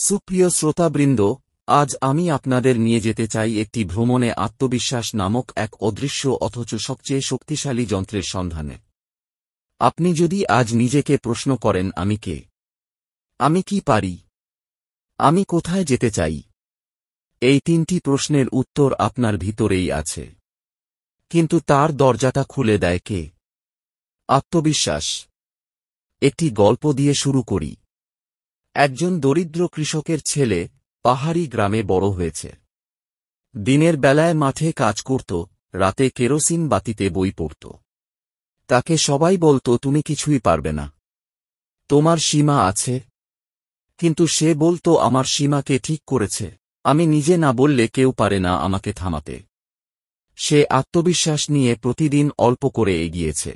সুপ্রিয় শ্রোতাবৃন্দ, আজ আমি আপনাদের নিয়ে যেতে চাই একটি ভ্রমণে আত্মবিশ্বাস নামক এক অদৃশ্য অথচ সবচেয়ে শক্তিশালী যন্ত্রের সন্ধানে। আপনি যদি আজ নিজেকে প্রশ্ন করেন, আমি কে, আমি কি পারি, আমি কোথায় যেতে চাই, এই তিনটি প্রশ্নের উত্তর আপনার ভিতরেই আছে। কিন্তু তার দরজাটা খুলে দেয় কে? আত্মবিশ্বাস। একটি গল্প দিয়ে শুরু করি। একজন দরিদ্র কৃষকের ছেলে পাহাড়ি গ্রামে বড় হয়েছে। দিনের বেলায় মাঠে কাজ করত, রাতে কেরোসিন বাতিতে বই পড়ত। তাকে সবাই বলত, তুমি কিছুই পারবে না, তোমার সীমা আছে। কিন্তু সে বলত, আমার সীমাকে ঠিক করেছে, আমি নিজে না বললে কেউ পারে না আমাকে থামাতে। সে আত্মবিশ্বাস নিয়ে প্রতিদিন অল্প করে এগিয়েছে।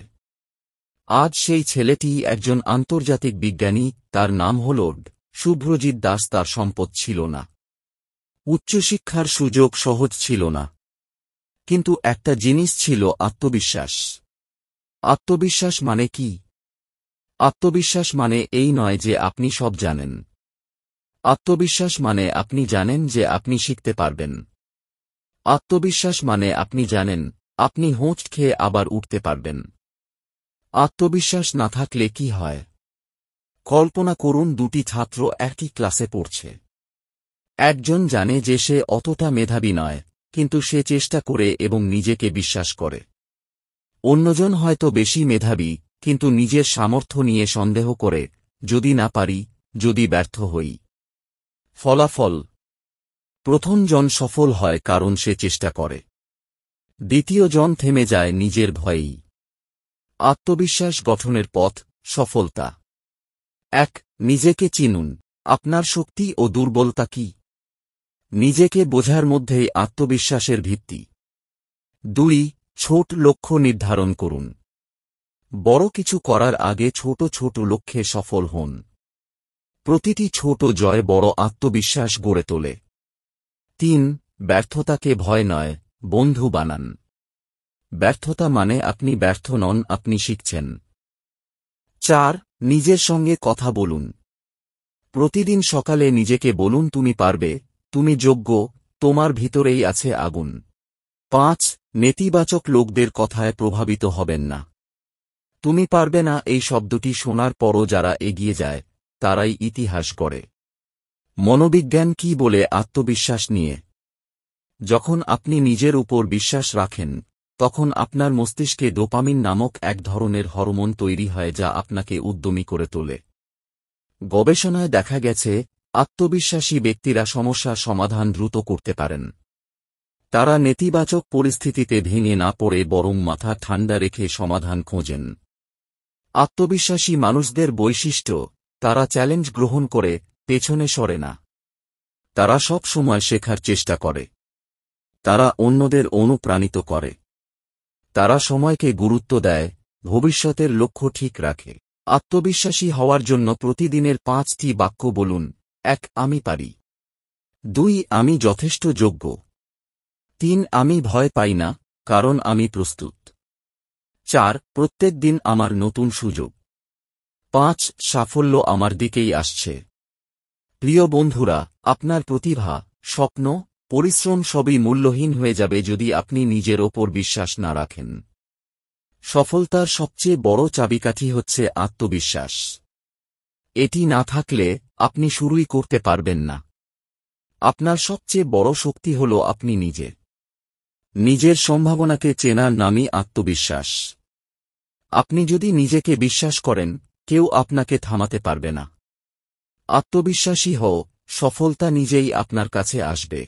আজ সেই ছেলেটি একজন আন্তর্জাতিক বিজ্ঞানী, তার নাম হল শুভ্রজিৎ দাস। তার সম্পদ ছিল না, উচ্চশিক্ষার সুযোগ সহজ ছিল না, কিন্তু একটা জিনিস ছিল, আত্মবিশ্বাস। আত্মবিশ্বাস মানে কি? আত্মবিশ্বাস মানে এই নয় যে আপনি সব জানেন। আত্মবিশ্বাস মানে আপনি জানেন যে আপনি শিখতে পারবেন। আত্মবিশ্বাস মানে আপনি জানেন আপনি হোঁচ খেয়ে আবার উঠতে পারবেন। আত্মবিশ্বাস না থাকলে কি হয়? কল্পনা করুন, দুটি ছাত্র একই ক্লাসে পড়ছে। একজন জানে যে সে অতটা মেধাবী নয়, কিন্তু সে চেষ্টা করে এবং নিজেকে বিশ্বাস করে। অন্যজন হয়তো বেশি মেধাবী, কিন্তু নিজের সামর্থ্য নিয়ে সন্দেহ করে, যদি না পারি, যদি ব্যর্থ হই। ফলাফল: প্রথম জন সফল হয় কারণ সে চেষ্টা করে, দ্বিতীয় জন থেমে যায় নিজের ভয়েই। আত্মবিশ্বাস গঠনের পথ: সফলতা। ১. নিজেকে চিনুন। আপনার শক্তি ও দুর্বলতা কি? নিজেকে বোঝার মধ্যেই আত্মবিশ্বাসের ভিত্তি। ২. ছোট লক্ষ্য নির্ধারণ করুন। বড় কিছু করার আগে ছোট ছোট লক্ষ্যে সফল হন। প্রতিটি ছোট জয় বড় আত্মবিশ্বাস গড়ে তোলে। ৩. ব্যর্থতাকে ভয় নয়, বন্ধু বানান। ব্যর্থতা মানে আপনি ব্যর্থ নন, আপনি শিখছেন। ৪. নিজের সঙ্গে কথা বলুন। প্রতিদিন সকালে নিজেকে বলুন, তুমি পারবে, তুমি যোগ্য, তোমার ভিতরেই আছে আগুন। ৫. নেতিবাচক লোকদের কথায় প্রভাবিত হবেন না। তুমি পারবে না এই শব্দটি শোনার পরও যারা এগিয়ে যায়, তারাই ইতিহাস গড়ে। মনোবিজ্ঞান কি বলে আত্মবিশ্বাস নিয়ে? যখন আপনি নিজের উপর বিশ্বাস রাখেন, তখন আপনার মস্তিষ্কে ডোপামিন নামক এক ধরনের হরমোন তৈরি হয় যা আপনাকে উদ্যমী করে তোলে। গবেষণায় দেখা গেছে, আত্মবিশ্বাসী ব্যক্তিরা সমস্যার সমাধান দ্রুত করতে পারেন। তারা নেতিবাচক পরিস্থিতিতে ভেঙে না পড়ে বরং মাথা ঠান্ডা রেখে সমাধান খোঁজেন। আত্মবিশ্বাসী মানুষদের বৈশিষ্ট্য: তারা চ্যালেঞ্জ গ্রহণ করে, পেছনে সরে না। তারা সব সময় শেখার চেষ্টা করে। তারা অন্যদের অনুপ্রাণিত করে। তারা সময়কে গুরুত্ব দেয়, ভবিষ্যতের লক্ষ্য ঠিক রাখে। আত্মবিশ্বাসী হওয়ার জন্য প্রতিদিনের ৫টি বাক্য বলুন। ১. আমি পারি। ২. আমি যথেষ্ট যোগ্য। ৩. আমি ভয় পাই না, কারণ আমি প্রস্তুত। ৪. প্রত্যেক দিন আমার নতুন সুযোগ। ৫. সাফল্য আমার দিকেই আসছে। প্রিয় বন্ধুরা, আপনার প্রতিভা, স্বপ্ন, পরিশ্রম সবই মূল্যহীন হয়ে যাবে যদি আপনি নিজের ওপর বিশ্বাস না রাখেন। সফলতার সবচেয়ে বড় চাবিকাঠি হচ্ছে আত্মবিশ্বাস। এটি না থাকলে আপনি শুরুই করতে পারবেন না। আপনার সবচেয়ে বড় শক্তি হল আপনি নিজে। নিজের সম্ভাবনাকে চেনার নামই আত্মবিশ্বাস। আপনি যদি নিজেকে বিশ্বাস করেন, কেউ আপনাকে থামাতে পারবে না। আত্মবিশ্বাসী হও, সফলতা নিজেই আপনার কাছে আসবে।